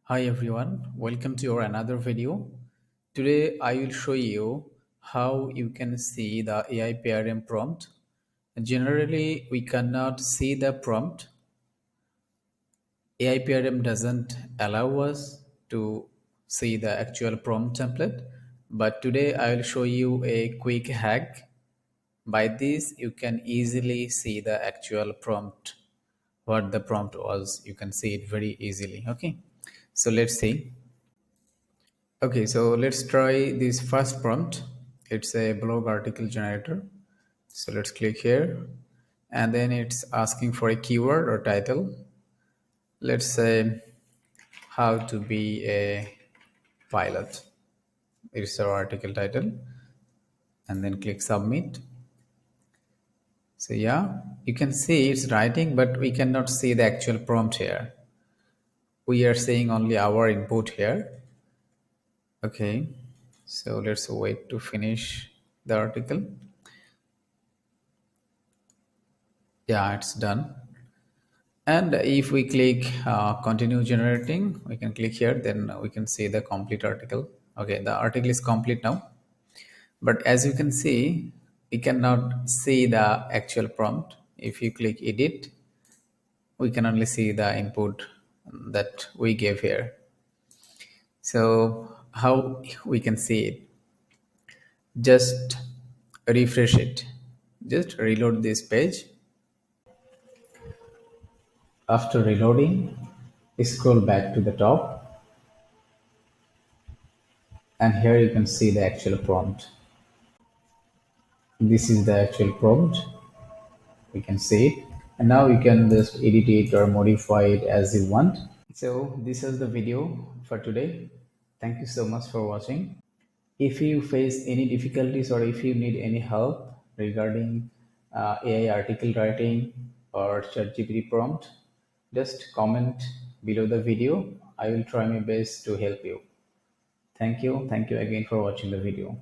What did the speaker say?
Hi everyone, welcome to your another video. Today I will show you how you can see the AIPRM prompt. Generally, we cannot see the prompt. AIPRM doesn't allow us to see the actual prompt template, but today I will show you a quick hack. By this, you can easily see the actual prompt, what the prompt was. You can see it very easily. Okay, so let's see. Okay, so let's try this first prompt. It's a blog article generator. So let's click here and then it's asking for a keyword or title. Let's say how to be a pilot. It's our article title and then click submit. So yeah, you can see it's writing, but we cannot see the actual prompt here. We are seeing only our input here. Okay, so let's wait to finish the article. Yeah, it's done. And if we click continue generating, we can click here, then we can see the complete article. Okay, the article is complete now. But as you can see, we cannot see the actual prompt. If you click edit, we can only see the input that we gave here. So how we can see it? Just refresh it. Just reload this page. After reloading, scroll back to the top, and here you can see the actual prompt. This is the actual prompt. We can see it, and now you can just edit it or modify it as you want. So this is the video for today. Thank you so much for watching. If you face any difficulties or if you need any help regarding AI article writing or ChatGPT prompt, just comment below the video. I will try my best to help you. Thank you. Thank you again for watching the video.